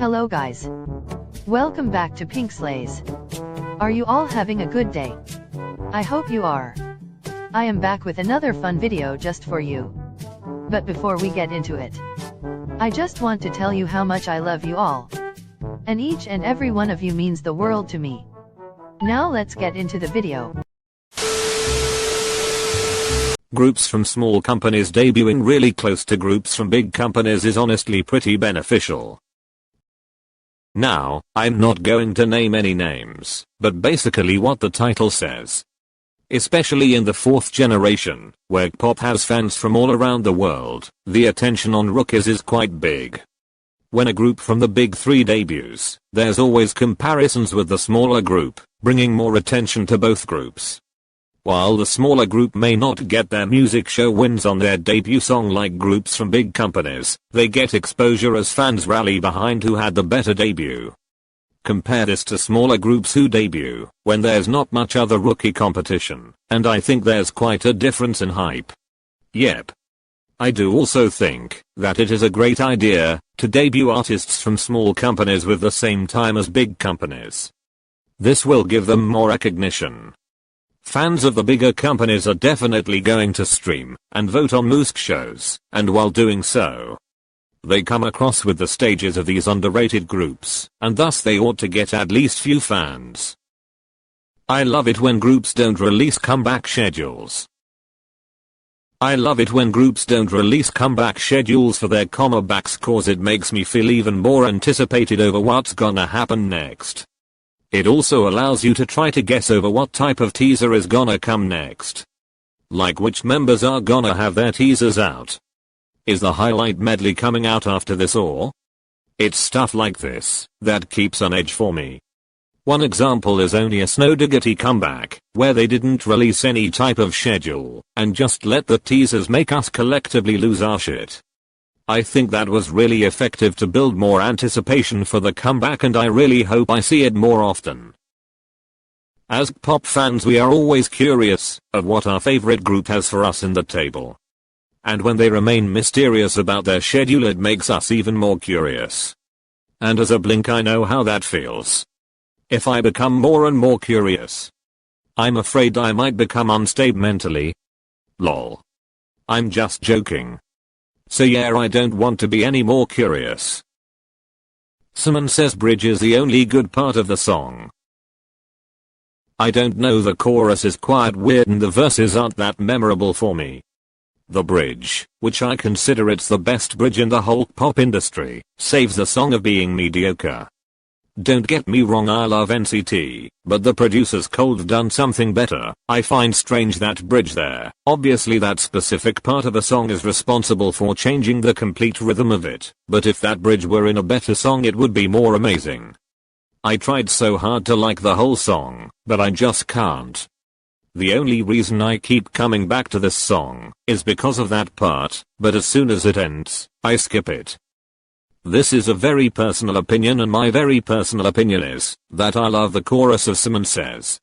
Hello guys. Welcome back to Pink Slays. Are you all having a good day? I hope you are. I am back with another fun video just for you. But before we get into it, I just want to tell you how much I love you all. And each and every one of you means the world to me. Now let's get into the video. Groups from small companies debuting really close to groups from big companies is honestly pretty beneficial. Now, I'm not going to name any names, but basically what the title says. Especially in the fourth generation, where K-pop has fans from all around the world, the attention on rookies is quite big. When a group from the big three debuts, there's always comparisons with the smaller group, bringing more attention to both groups. While the smaller group may not get their music show wins on their debut song like groups from big companies, they get exposure as fans rally behind who had the better debut. Compare this to smaller groups who debut, when there's not much other rookie competition, and I think there's quite a difference in hype. Yep. I do also think that it is a great idea to debut artists from small companies with the same time as big companies. This will give them more recognition. Fans of the bigger companies are definitely going to stream and vote on music shows, and while doing so, they come across with the stages of these underrated groups, and thus they ought to get at least few fans. I love it when groups don't release comeback schedules. for their comebacks cause it makes me feel even more anticipated over what's gonna happen next. It also allows you to try to guess over what type of teaser is gonna come next. Like which members are gonna have their teasers out. Is the highlight medley coming out after this or? It's stuff like this that keeps on edge for me. One example is only a Snow Diggity comeback, where they didn't release any type of schedule, and just let the teasers make us collectively lose our shit. I think that was really effective to build more anticipation for the comeback, and I really hope I see it more often. As K-pop fans, we are always curious of what our favorite group has for us in the table. And when they remain mysterious about their schedule, it makes us even more curious. And as a Blink, I know how that feels. If I become more and more curious, I'm afraid I might become unstable mentally. Lol. I'm just joking. So yeah, I don't want to be any more curious. Simon says bridge is the only good part of the song. I don't know, the chorus is quite weird and the verses aren't that memorable for me. The bridge, which I consider it's the best bridge in the whole pop industry, saves the song of being mediocre. Don't get me wrong, I love NCT, but the producers could have done something better. I find strange that bridge there. Obviously that specific part of a song is responsible for changing the complete rhythm of it, but if that bridge were in a better song it would be more amazing. I tried so hard to like the whole song, but I just can't. The only reason I keep coming back to this song is because of that part, but as soon as it ends, I skip it. This is a very personal opinion, and my very personal opinion is that I love the chorus of Simon Says.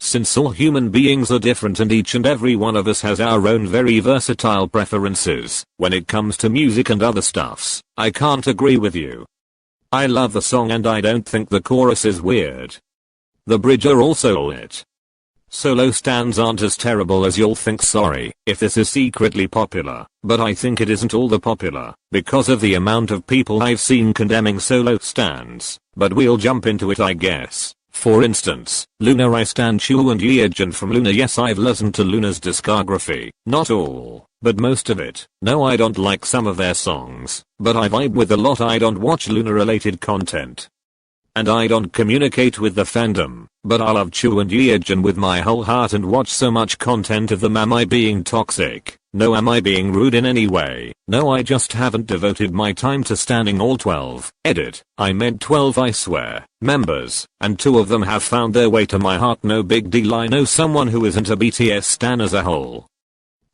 Since all human beings are different and each and every one of us has our own very versatile preferences when it comes to music and other stuffs, I can't agree with you. I love the song and I don't think the chorus is weird. The bridge are also it. Solo stands aren't as terrible as you'll think. Sorry if this is secretly popular, but I think it isn't all the popular because of the amount of people I've seen condemning solo stands, but we'll jump into it I guess. For instance, Luna, I stan Chu and Yeojin from Luna. Yes, I've listened to Luna's discography, not all, but most of it. No, I don't like some of their songs, but I vibe with a lot. I don't watch Luna related content. And I don't communicate with the fandom, but I love Chu and Yeojin with my whole heart and watch so much content of them. Am I being toxic? No. Am I being rude in any way? No, I just haven't devoted my time to standing all 12, I meant 12 I swear, members, and 2 of them have found their way to my heart. No big deal. I know someone who isn't a BTS stan as a whole,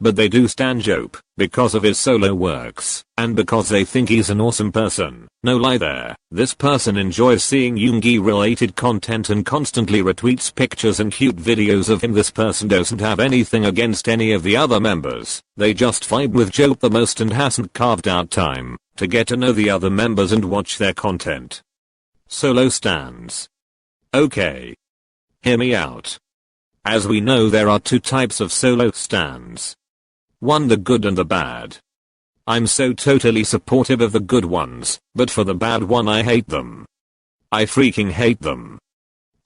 but they do stan Jope because of his solo works, and because they think he's an awesome person. No lie there, this person enjoys seeing Yoongi related content and constantly retweets pictures and cute videos of him. This person doesn't have anything against any of the other members, they just vibe with Jope the most and hasn't carved out time to get to know the other members and watch their content. Solo stands. Okay. Hear me out. As we know, there are two types of solo stands. One, the good and the bad. I'm so totally supportive of the good ones, but for the bad one I hate them. I freaking hate them.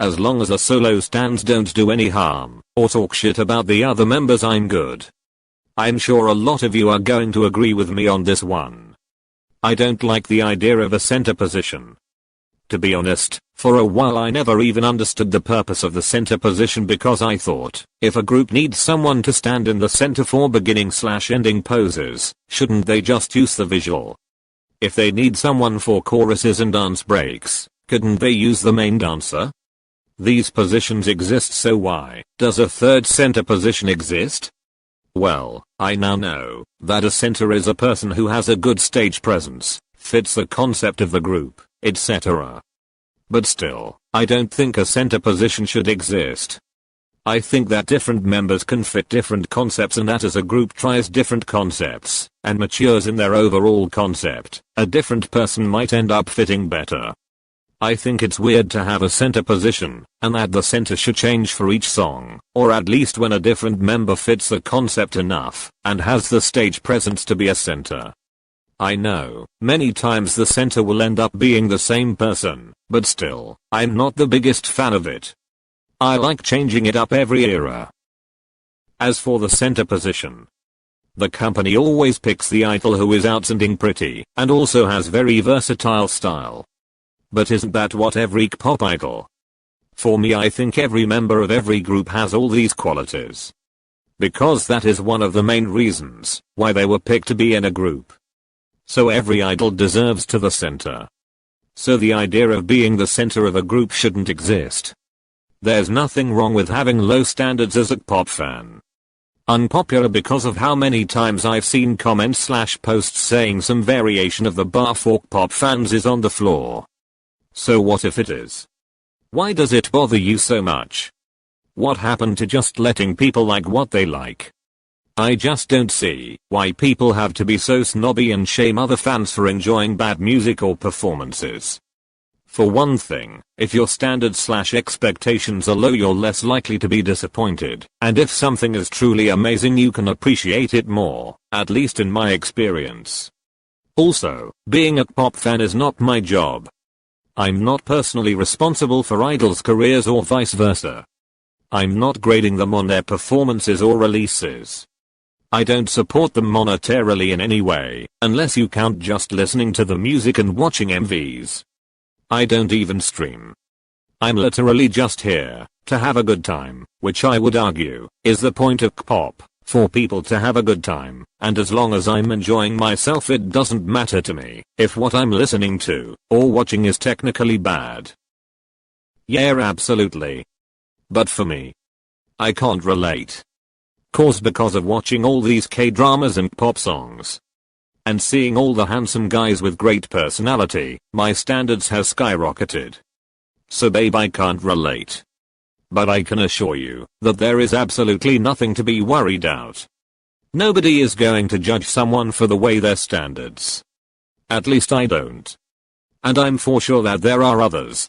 As long as the solo stands don't do any harm, or talk shit about the other members, I'm good. I'm sure a lot of you are going to agree with me on this one. I don't like the idea of a center position. To be honest, for a while I never even understood the purpose of the center position because I thought, if a group needs someone to stand in the center for beginning/ending poses, shouldn't they just use the visual? If they need someone for choruses and dance breaks, couldn't they use the main dancer? These positions exist, so why does a third center position exist? Well, I now know that a center is a person who has a good stage presence, fits the concept of the group, etc. But still, I don't think a center position should exist. I think that different members can fit different concepts, and that as a group tries different concepts and matures in their overall concept, a different person might end up fitting better. I think it's weird to have a center position, and that the center should change for each song, or at least when a different member fits the concept enough, and has the stage presence to be a center. I know, many times the center will end up being the same person, but still, I'm not the biggest fan of it. I like changing it up every era. As for the center position, the company always picks the idol who is outstanding pretty, and also has very versatile style. But isn't that what every kpop idol? For me, I think every member of every group has all these qualities. Because that is one of the main reasons why they were picked to be in a group. So every idol deserves to the center. So the idea of being the center of a group shouldn't exist. There's nothing wrong with having low standards as a kpop fan. Unpopular because of how many times I've seen comments/posts saying some variation of the bar for kpop fans is on the floor. So what if it is? Why does it bother you so much? What happened to just letting people like what they like? I just don't see why people have to be so snobby and shame other fans for enjoying bad music or performances. For one thing, if your standards/expectations are low, you're less likely to be disappointed, and if something is truly amazing you can appreciate it more, at least in my experience. Also, being a kpop fan is not my job. I'm not personally responsible for idols' careers or vice versa. I'm not grading them on their performances or releases. I don't support them monetarily in any way, unless you count just listening to the music and watching MVs. I don't even stream. I'm literally just here to have a good time, which I would argue is the point of kpop, for people to have a good time, and as long as I'm enjoying myself it doesn't matter to me if what I'm listening to or watching is technically bad. Yeah, absolutely. But for me, I can't relate. Because of watching all these K-dramas and pop songs, and seeing all the handsome guys with great personality, my standards have skyrocketed. So babe, I can't relate. But I can assure you that there is absolutely nothing to be worried about. Nobody is going to judge someone for the way their standards. At least I don't. And I'm for sure that there are others